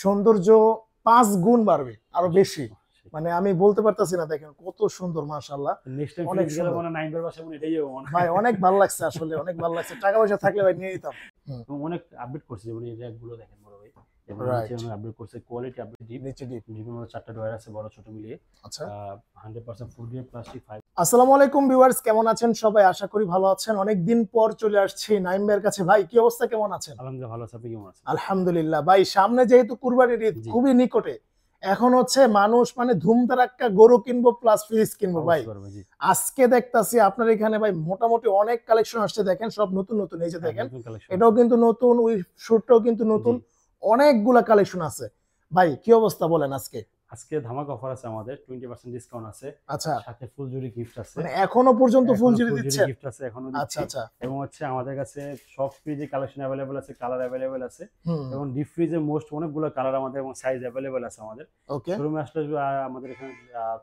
সৌন্দর্য 5 গুণ বাড়বে, আরো বেশি। মানে আমি বলতে পারতাছি না, দেখেন কত সুন্দর, মাশাআল্লাহ। নেক্সট টাইম অনেক ফ্রিজ গেলে সুন্দর মানে নাইম এর বাসায় মনে এটাই হবে মনে ভাই, অনেক ভালো লাগছে আসলে, অনেক ভালো লাগছে। টাকা পয়সা থাকলে ভাই নিয়ে নিতাম। এবং অনেক আপডেট করছে, যেমন এই র্যাক গুলো দেখেন বড় ভাই, এবং নিচে রাইট, অনেক আপডেট করছে, কোয়ালিটি আপডেট ডিপ। নিচে ডিপ। ডিপের মধ্যে 4টা ডয়ার আছে, বড় ছোট মিলিয়ে। আচ্ছা, 100% ফুড গ্রেড প্লাস্টিক ফাইবার। আসসালামু আলাইকুম ভিউয়ার্স, কেমন আছেন সবাই? আশা করি ভালো আছেন। অনেকদিন পর চলে আসছি নাইম ভাইয়ের কাছে। ভাই কি অবস্থা, কেমন আছেন? আলহামদুলিল্লাহ ভালো আছে, আপনি কেমন আছেন? আলহামদুলিল্লাহ ভাই, সামনে যেহেতু কুরবানির ঈদ জি। খুবই নিকটে, এখন হচ্ছে মানুষ মানে ধুমধারাক্কা গরু কিনবো প্লাস ফ্রিজ কিনবো ভাই। অবশ্যই পারবো, জি। আজকে দেখতাছি আপনার এখানে ভাই মোটামুটি অনেক কালেকশন আসছে, দেখেন সব নতুন নতুন। এই যে হ্যাঁ, দেখেন, নতুন কালেকশন এটাও কিন্তু নতুন, ওই শুটটাও কিন্তু নতুন, জি। অনেকগুলা কালেকশন আছে। ভাই কি অবস্থা বলেন আজকে? আজকে ধামাকা অফার আছে আমাদের, 20% ডিসকাউন্ট আছে, আচ্ছা, সাথে ফুল জুড়ি গিফট আছে। মানে এখনো পর্যন্ত এখনো ফুলঝুরি ফুল জুড়ি দিচ্ছেন? গিফট আছে, এখনো আচ্ছা দিচ্ছি। আচ্ছা, এবং হচ্ছে আমাদের কাছে সব ফ্রিজে কালেকশন অ্যাভেলেবল আছে, কালার অ্যাভেলেবল আছে। হুম, এবং ডিপ ফ্রিজে মোস্ট অনেকগুলো কালার আমাদের এবং সাইজ অ্যাভেলেবল আছে আমাদের। ওকে, শোরুমে আসলে আমাদের এখানে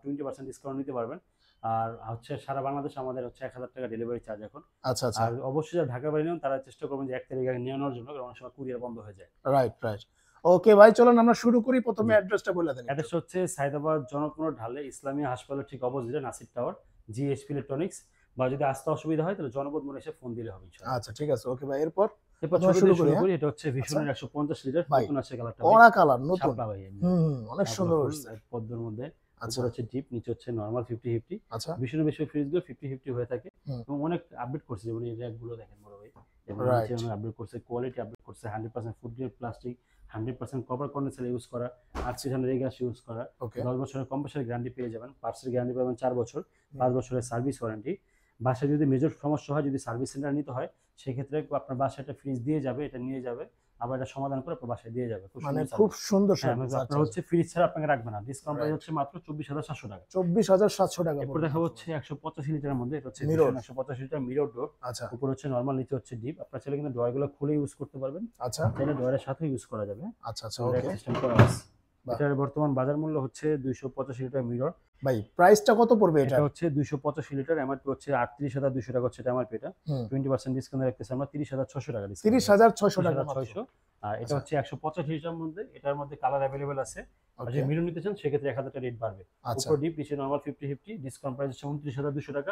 20% ডিসকাউন্ট নিতে পারবেন। আর হচ্ছে সারা বাংলাদেশ আমাদের হচ্ছে 1000 টাকা ডেলিভারি চার্জ এখন। আচ্ছা আচ্ছা, আর অবশ্যই যারা ঢাকা বাইরে নেন তারা চেষ্টা করবেন যে 1 তারিখ আগে নিয়ে নেওয়ার জন্য, কারণ অনেক সময় কুরিয়ার বন্ধ হয়ে যায়। Right right. ওকে ভাই, চলুন আমরা শুরু করি। প্রথমে জি। অ্যাড্রেসটা বলে দেন একটু। অ্যাড্রেস হচ্ছে সায়দাবাদ জনপদ ঢালে ইসলামিয়া হাসপাতালের ঠিক অপোজিটে নাসির টাওয়ার, জিএসপি ইলেকট্রনিক্স। বা যদি আসতে অসুবিধা হয় তাহলে জনপদ মোড়ে এসে ফোন দিলে হবে ইনশাআল্লাহ। আচ্ছা ঠিক আছে, ওকে ভাই। এরপর এরপর আমরা ছোট শুরু দিয়ে করি, শুরু হ্যাঁ? করি। এটা হচ্ছে আচ্ছা ভীষণের 150 লিটার, ভাই, নতুন আছে কালারটা ভাই। কড়া কালার, নতুন। শাপলা ভাই একদম। হুম হুম, অনেক শাপলা সুন্দর ফুল হয়েছে। পদ্মর মধ্যে। আচ্ছা উপরে হচ্ছে ডিপ, নিচে হচ্ছে নরমাল 50-50। আচ্ছা, ভীষণের বেশি ফ্রিজগুলো 50-50 হয়ে থাকে। হুম, এবং অনেক আপডেট করছে, যেমন এই র্যাকগুলো দেখেন বড় ভাই, এবং নিচে রাইট, অনেক আপডেট করছে, কোয়ালিটি আপডেট করছে, 100% food grade plastic, 100% copper condenser use করা, আর্টিফিশিয়াল রেগাস ইউজ করা। ওকে, 10 বছরের কম্প্রেসার গ্যারান্টি পেয়ে যাবেন, পার্টসের গ্যারান্টি পাবেন 4 বছর, হুম, 5 বছরের সার্ভিস ওয়ারেন্টি। বাসায় যদি মেজর সমস্যা হয়, যদি সার্ভিস সেন্টার নিতে হয়, সেক্ষেত্রে আপনার বাসায় একটা ফ্রিজ দিয়ে যাবে, এটা নিয়ে যাবে, আবার এটা সমাধান করে আপনার বাসায় দিয়ে যাবে। খুব মানে সুন্দর খুব সার্ভিস। সুন্দর হ্যাঁ, সার্ভিস। আপনার আচ্ছা হচ্ছে ফ্রিজ ছাড়া আপনাকে রাখবে না। ডিসকাউন্ট প্রাইস রাইট, হচ্ছে মাত্র 24,700 টাকা। 24,700 টাকা এরপর পড়বে দেখা মাত্র হচ্ছে ভাই। 185 লিটারের মধ্যে, এটা হচ্ছে মিরর, ভীষণ 185 লিটার মিরর ডোর। আচ্ছা উপরে হচ্ছে নরমাল, নিচে হচ্ছে ডিপ। আপনার চাইলে কিন্তু ডয়ারগুলো খুলে ইউজ করতে পারবেন, আচ্ছা চাইলে ডয়ারের সাথে ইউজ করা যাবে। আচ্ছা আচ্ছা, র্যাক ওকে, সিস্টেম করা আছে। বাহ। এটার বর্তমান বাজার মূল্য হচ্ছে 285 লিটার মিরর। ভাই প্রাইসটা কত পড়বে এটা এটার? হচ্ছে 285 লিটার, এমআরপি হচ্ছে 38,200 টাকা হচ্ছে এটা এমআরপি। এটা হুম, 20% ডিসকাউন্ট রাখতেছি আমরা 30,600 টাকা ডিসকাউন্ট। 30,600 টাকা মাত্র। 30,600। আর এটা আচ্ছা, হচ্ছে 185 লিটার মধ্যে, এটার মধ্যে কালার অ্যাভেলেবল আছে। আর যদি ওকে, মিরর নিতে চান সেক্ষেত্রে 1000 টাকা রেট বাড়বে। আচ্ছা উপর ডিপ, নিচে নরমাল 50-50। ডিসকাউন্ট প্রাইস হচ্ছে 29,200 টাকা।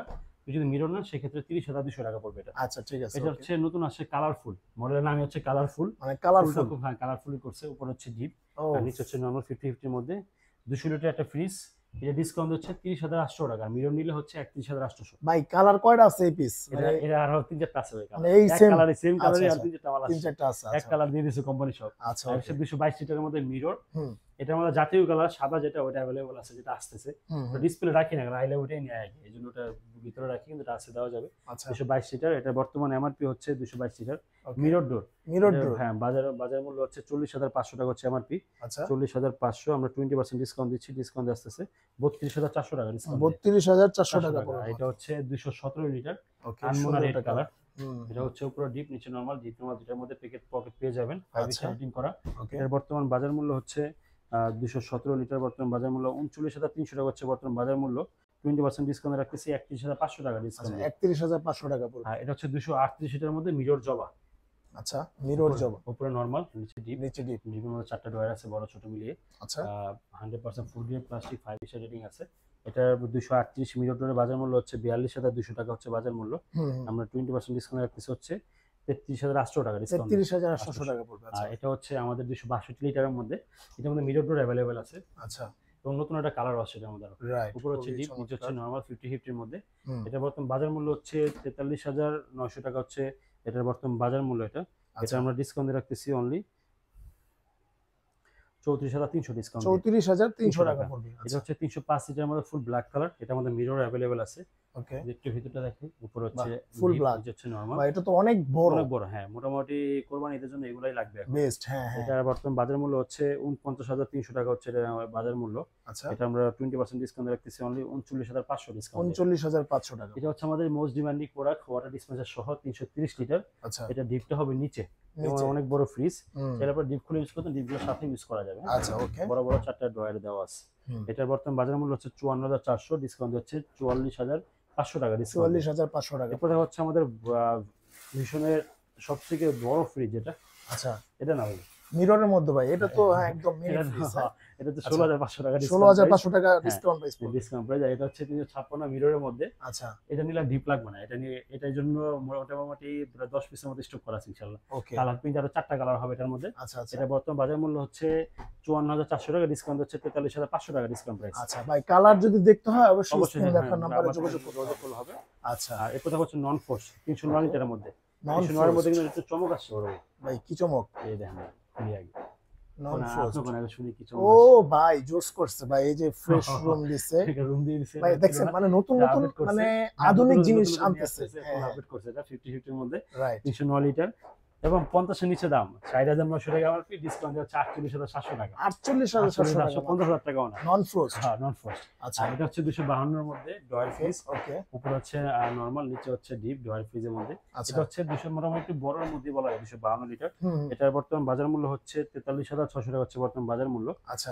যদি মিরর নেন সেক্ষেত্রে 30,200 টাকা পড়বে এটা। আচ্ছা, ঠিক আছে, এটা ওকে, হচ্ছে নতুন আসছে কালারফুল, মডেলের নাম হচ্ছে কালারফুল। মানে ফুলটা কালারফুল। খুব, হ্যাঁ, কালারফুলি করছে। উপর হচ্ছে ডিপ, ও আর নিচে হচ্ছে নরমাল 50-50 এর মধ্যে। 200 লিটার একটা ফ্রিজ। এটা ডিসকাউন্ট হচ্ছে 30,800 টাকা, মিরর নিলে হচ্ছে 31,800। ভাই, কালার কয়টা আছে এই পিস? এটা মানে এটা আরো 3-4টা আছে ভাই মানে কালার। এই এক সেম, কালারে, সেম আচ্ছা কালারে আর আচ্ছা, 3-4টা মাল আসছে। 3-4টা আছে, এক আচ্ছা কালার ওকে, দিয়ে দিয়েছে কোম্পানি সব। আচ্ছা আর ওকে, হচ্ছে 222 লিটারের মধ্যে মিরর। হুম এটার মধ্যে জাতীয় কালার সাদা, যেটা ওটা অ্যাভেলেবল আছে, যেটা আসতেছে। হুম হুম, ডিসপ্লে রাখি না, কারণ আইলে ওটাই নিয়ে আগে, এই জন্য ওটা ভিতরে রাখি, কিন্তু এটা আছে, দেওয়া যাবে। আচ্ছা 222 লিটার, এটা বর্তমান এমআরপি হচ্ছে 222 লিটার ওকে, মিরর ডোর। মিরর ডোর, হ্যাঁ, বাজার বাজার মূল্য হচ্ছে 40,500 টাকা হচ্ছে এমআরপি। আচ্ছা 40,500 আমরা 20% ডিসকাউন্ট দিচ্ছি, ডিসকাউন্ট আসতেছে 32,400 টাকা ডিসকাউন্ট। 32,400 400 টাকা টাকা। পড়বে এটা মাত্র। হচ্ছে 217 লিটার ওকে, আনমোনা সুন্দর রেড একটা কালার। কালার। হুম এটা হচ্ছে উপরে ডিপ, নিচে নরমাল। ডিপ নরমাল দুটার মধ্যে পকেট পেয়ে যাবেন, 5 আচ্ছা, স্টার রেটিং করা। ওকে, এটার বর্তমান বাজার মূল্য হচ্ছে 217 লিটার, বর্তমান বাজার মূল্য 39,300 টাকা হচ্ছে বর্তমান বাজার মূল্য। 20% ডিসকাউন্ট রাখতেছি 31,500 টাকা আচ্ছা ডিসকাউন্ট। 31,500 টাকা পড়বে। আর এটা হচ্ছে 238 লিটারের মধ্যে মিরর জবা। আচ্ছা, মিরর জব, উপরে নরমাল, নিচে ডিপ। নিচে ডিপ, ডিপের মধ্যে 4টা ডয়ার আছে, বড় ছোট মিলিয়ে। আচ্ছা 100% food grade plastic, 5 star rating আছে। এটার 238 মিরর ডোরের বাজার মূল্য হচ্ছে 42,200 টাকা হচ্ছে বাজার মূল্য। হুম হুম, আমরা 20% ডিসকাউন্ট রাখতেছি হচ্ছে 33,800 টাকা ডিসকাউন্ট। 33,800 টাকা পড়বে। আর আচ্ছা এটা হচ্ছে আমাদের 262 লিটারের মধ্যে। এটার মধ্যে মিরর ডোর অ্যাভেলেবেল আছে, আচ্ছা, এবং নতুন একটা কালার আছে এটার মধ্যে আরো। রাইট, উপরে হচ্ছে খুবই ডিপ, নিচে হচ্ছে চমৎকার। নরমাল 50-50 এর মধ্যে। হুম, এটা বর্তমান বাজার মূল্য হচ্ছে 43,900 টাকা হচ্ছে এটার বর্তমান বাজার মূল্য এটা। এটা আচ্ছা আমরা ডিসকাউন্টে রাখতেছি অনলি 34,300 ডিসকাউন্ট দিয়ে। 34,300 টাকা টাকা। পড়বে। এটা আচ্ছা হচ্ছে 305 লিটারের মধ্যে ফুল ব্ল্যাক কালার। এটার মধ্যে মিরর অ্যাভেলেবেল আছে। ওকে, যে একটু ভিতরটা দেখেন, উপরে বাহ, হচ্ছে ফুল ডিপ, ব্ল্যাক। নিচে হচ্ছে নরমাল। বা এটা তো অনেক বড়, অনেক বড়, হ্যাঁ, মোটামুটি কোরবানি ঈদের জন্য এগুলাই লাগবে এখন। বেস্ট, হ্যাঁ হ্যাঁ, এটার বর্তমান বাজার মূল্য হচ্ছে 49,300 টাকা হচ্ছে এটা বাজার মূল্য। আচ্ছা এটা আমরা 20% ডিসকাউন্ট রাখতেছি অনলি 39,500 ডিসকাউন্ট। 39,500 টাকা। এটা হচ্ছে আমাদের most demanding product, water dispenser সহ 330 লিটার। আচ্ছা এটা ডিপটা হবে নিচে, এবং নিচে, অনেক বড় ফ্রিজ। হুম, চাইলে আপনার ডিপ খুলে ইউজ করতে, ডিপগুলোর সাথে ইউজ করা যাবে। আচ্ছা ওকে, বড় বড় 4টা ড্রয়ার দেওয়া আছে। হুম, এটার বর্তমান বাজার মূল্য হচ্ছে 54,400, ডিসকাউন্ট হচ্ছে 44,500 টাকা ডিসকাউন্ট। 44,500 টাকা। এরপরে হচ্ছে আমাদের ভীষণের সবথেকে বড় ফ্রিজ, এটা আচ্ছা এটা না ভাই, মিররের মধ্যে ভাই, এটা তো হ্যাঁ একদম মিনি এটা ফ্রিজ। এটা তো আচ্ছা। 16,500 টাকা ডিসকাউন্ট 16,500 টাকা ডিসকাউন্ট প্রাইস পড়বে। Discount price. এটা হচ্ছে 356 মিররের মধ্যে। আচ্ছা এটা নিলে ডিপ লাগবে না। এটা নিয়ে এটার জন্য মোটামুটি 10 পিসের মতো স্টক করা আছে ইনশাআল্লাহ। ওকে। কালার প্রিন্ট আরো 4টা কালার হবে এটার মধ্যে। আচ্ছা আচ্ছা এটা বর্তমান বাজার মূল্য হচ্ছে 54,400 টাকা, ডিসকাউন্ট হচ্ছে 43,500 টাকা ডিসকাউন্ট প্রাইস। আচ্ছা ভাই, কালার যদি দেখতে হয় অবশ্যই অবশ্যই স্ক্রিন হ্যাঁ, দেখার নাম্বারে আমার যোগাযোগ সাথে করতে হবে। যোগাযোগ করলে হবে। আচ্ছা আর এর কথা হচ্ছে নন ফোর্স 309 লিটারের মধ্যে। নন 309 এর মধ্যে ফোর্স কিন্তু একটু চমক আসছে বড় ভাই। ভাই, কি চমক! এই দেখেন খুলি আগে। নন না ফোর্স। আপনার আগে শুনি কি চমক ও আসছে। ভাই জোস করছে ভাই, এই যে ফ্রেশ রুম দিছে এটা রুম দিয়ে দিছে। ভাই, দেখছেন মানে নতুন নতুন আপডেট করছে। মানে আধুনিক জিনিস আনতেছে। ফুল আপডেট করছে এটা 50-50 এর মধ্যে। রাইট। 309 লিটার এবং 50 এর নিচে দাম 60,900 টাকা আমার ডিসকাউন্ট হচ্ছে 48,700 টাকা। 48,700 টাকা 50,000 টাকাও না। নন ফ্রোস্ট। হ্যাঁ নন ফ্রস্ট। আচ্ছা আর এটা হচ্ছে 252 এর মধ্যে ডয়ার ফ্রিজ। ওকে। উপরে হচ্ছে নরমাল, নিচে হচ্ছে ডিপ ডয়ার ফ্রিজের মধ্যে। আচ্ছা এটা হচ্ছে 200 মোটামুটি একটু বড়র মধ্যে বলা যায় 252 লিটার। হুম এটার বর্তমান বাজার মূল্য হচ্ছে 43,600 টাকা হচ্ছে বর্তমান বাজার মূল্য। আচ্ছা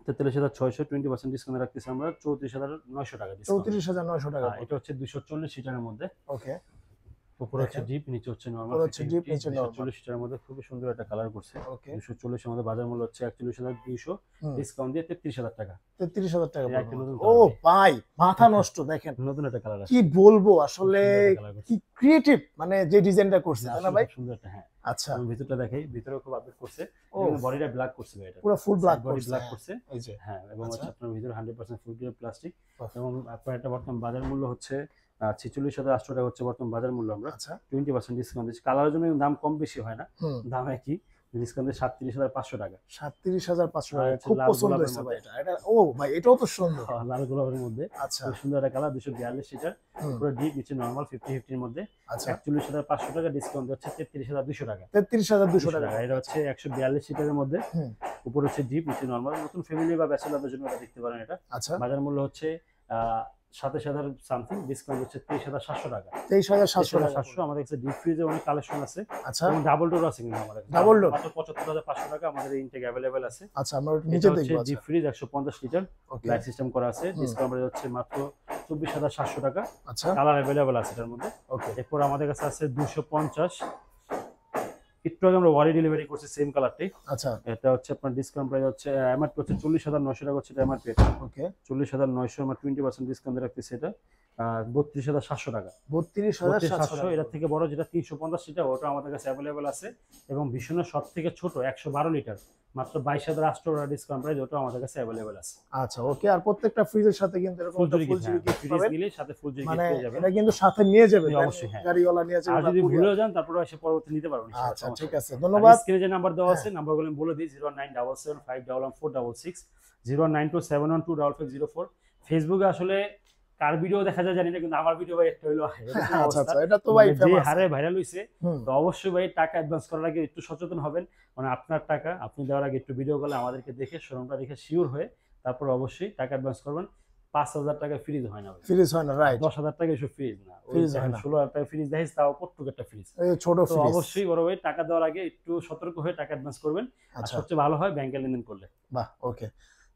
43,600 20% ডিসকাউন্ট রাখতেছি আমরা 34,900 টাকা ডিসকাউন্ট। 34,900 টাকা। এটা হচ্ছে 240 লিটারের মধ্যে। ওকে। উপরে হচ্ছে ডিপ, নিচে হচ্ছে নরমাল। উপরে হচ্ছে ডিপ, নিচে নরমাল। 240 লিটারের মধ্যে খুবই সুন্দর একটা কালার করছে। ওকে। 240 এর মধ্যে বাজার মূল্য হচ্ছে 41,200, ডিসকাউন্ট দিয়ে 33,000 টাকা। 33,000 টাকা এই একটা নতুন ও কালার। ভাই, মাথা নষ্ট! দেখেন নতুন একটা কালার আছে। কি বলবো আসলে, কালার করছে। কি ক্রিয়েটিভ মানে যে ডিজাইনটা করছে, তাই না আসলে ভাই? খুব সুন্দর একটা হ্যাঁ। আচ্ছা আমি ভিতরটা দেখাই, ভিতরেও খুব আপডেট করছে। ও বডিটা ব্ল্যাক করছে ভাই এটা। পুরো ফুল ব্ল্যাক বডি করছে। ব্ল্যাক করছে। এই যে হ্যাঁ এবং আচ্ছা। হচ্ছে আপনার ভিতরে 100% ফুল গ্রেড প্লাস্টিক। বাহ। এবং আপনার এটা বর্তমান বাজার মূল্য হচ্ছে 46,800 টাকা হচ্ছে বর্তমান বাজার মূল্য আমরা আচ্ছা 20% ডিসকাউন্ট দিচ্ছি। কালারের জন্য দাম কম বেশি হয় না, হুম দাম একই। ডিসকাউন্ট দিয়ে 37,500 টাকা। 37,500 আর টাকা। হচ্ছে খুব লাল পছন্দ গোলাপের হয়েছে ভাই মধ্যে। এটা। ও ভাই, এটাও তো সুন্দর। লাল গোলাপের মধ্যে আচ্ছা খুব সুন্দর একটা কালার। 242 লিটার, হুম পুরো ডিপ, নিচে নরমাল 50-50 এর মধ্যে। আচ্ছা 41,500 টাকা, ডিসকাউন্ট হচ্ছে 33,200 টাকা। 33,200 টাকা। এটা হচ্ছে 142 লিটারের মধ্যে। হুম উপরে হচ্ছে ডিপ, নিচে নরমাল। নতুন ফ্যামিলি বা ব্যাচেলরদের জন্য এটা দেখতে পারেন। এটা আচ্ছা বাজার মূল্য হচ্ছে 27,000 সামথিং, ডিসকাউন্ট হচ্ছে 23,700 টাকা। 23,700 টাকা। 23,700। আমাদের কাছে ডিপ ফ্রিজে অনেক কালেকশন আছে আচ্ছা এবং ডাবল ডোর আছে কিন্তু আমাদের কাছে। Double door? মাত্র 75,500 টাকা আমাদের ইনটেক अवेलेबल আছে। আচ্ছা আমরা এটা নিচে হচ্ছে দেখবো। আচ্ছা deep fridge 150 litre, okay light system করা আছে। হুম। ডিসকাউন্ট প্রাইস হচ্ছে মাত্র 24,700 টাকা। আচ্ছা কালার अवेलेबल আছে এটার মধ্যে। ওকে এরপর আমাদের কাছে আছে 250। একটু আগে আমরা ওয়ারি ডেলিভারি করছি সেম কালারটি। আচ্ছা এটা হচ্ছে আপনার ডিসকাউন্ট প্রাইস হচ্ছে এমআরপি হচ্ছে 40,900 টাকা হচ্ছে এটা এমআরপি। ওকে 40,900 আমরা 20% ডিসকাউন্ট রাখতেছি এটা 32,700 টাকা। 32,700 টাকা। এটার থেকে বড় যেটা 350 লিটার ওটা আমাদের কাছে অ্যাভেলেবেল আছে। এবং ভীষণের সব থেকে ছোট 112 লিটার মাত্র 22,800 টাকা ডিসকাউন্ট প্রাইস, ওটা আমাদের কাছে অ্যাভেলেবেল আছে। আচ্ছা ওকে। আর প্রত্যেকটা ফ্রিজের সাথে কিন্তু এরকম ফুল একটা জুড়ি ফুল গিফট, জিবি গিফট ফ্রিজ পাবেন। নিলে সাথে ফুল জুড়ি মানে গিফট পেয়ে যাবেন। এটা কিন্তু সাথে নিয়ে যাবে অবশ্যই, হ্যাঁ। গাড়িওয়ালা নিয়ে যাবে আর বা যদি courier। ভুলেও যান তারপরে এসে পরবর্তী নিতে পারবেন ইনশাআল্লাহ। আচ্ছা সমস্যা ঠিক নেই। আছে, ধন্যবাদ। স্ক্রিনে যে নাম্বার দেওয়া আছে নাম্বারগুলো আমি বলে দিই 09775114566 09271125504। ফেসবুকে আসলে কার ভিডিও দেখা যায় জানি না, কিন্তু আমার ভিডিও ভাই একটা হইলো আচ্ছা আচ্ছা, এটা তো ভাই যে ফেমাস। হারে ভাইরাল হইছে। হুম তো অবশ্যই ভাই টাকা অ্যাডভান্স করার আগে একটু সচেতন হবেন। মানে আপনার টাকা আপনি দেওয়ার আগে একটু ভিডিও কলে আমাদেরকে দেখে শোরুমটা দেখে শিওর হয়ে তারপর অবশ্যই টাকা অ্যাডভান্স করবেন। 5,000 টাকা ফ্রিজ হয় না ভাই, ফ্রিজ হয় না, রাইট। 10,000 টাকা এসব ফ্রিজ না। ওই ফ্রিজ হয় না। 16,000 টাকা ফ্রিজ দেখিস তাও কটুক একটা ফ্রিজ। এই ছোট তো ফ্রিজ। অবশ্যই বড় ভাই টাকা দেওয়ার আগে একটু সতর্ক হয়ে টাকা অ্যাডভান্স করবেন। আর আচ্ছা সবচেয়ে ভালো হয় ব্যাংকে লেনদেন করলে। বাহ ওকে।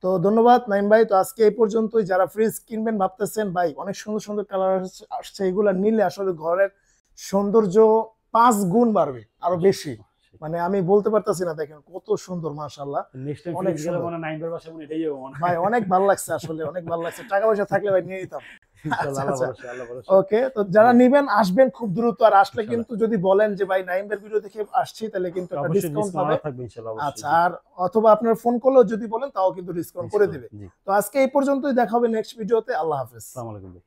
তো ধন্যবাদ নাইম ভাই। তো আজকে এই পর্যন্তই। যারা ফ্রিজ কিনবেন ভাবতেছেন ভাই অনেক সুন্দর সুন্দর কালার আসছে, এগুলা নিলে আসলে ঘরের সৌন্দর্য 5 গুণ বাড়বে, আরো বেশি। মানে আমি বলতে পারতাছি না, দেখেন কত সুন্দর মাশাআল্লাহ। নেক্সট টাইম অনেক ফ্রিজ গেলে সুন্দর। মনে নাইমবার বাসা মনে এটাই হবে মনে ভাই অনেক ভালো লাগছে, আসলে অনেক ভালো লাগছে। টাকা পয়সা থাকলে ভাই নিয়ে নিতাম। ইনশাআল্লাহ। আল্লাহ আচ্ছা, ভরসা, আল্লাহ ভরসা। ওকে। তো যারা নিবেন আসবেন খুব দ্রুত। আর আসলে ইনশাআল্লাহ। কিন্তু যদি বলেন যে ভাই নাইমের ভিডিও দেখে আসছি, তাহলে কিন্তু একটা অবশ্যই ডিসকাউন্ট ডিসকাউন্ট পাবে। থাকবে ইনশাআল্লাহ আচ্ছা, অবশ্যই। আর অথবা আপনার ফোন করলেও যদি বলেন তাও কিন্তু ডিসকাউন্ট করে দিবে। জি। তো আজকে এই পর্যন্তই, দেখা হবে নেক্সট ভিডিওতে। আল্লাহ হাফেজ। আসসালামু আলাইকুম ভাই।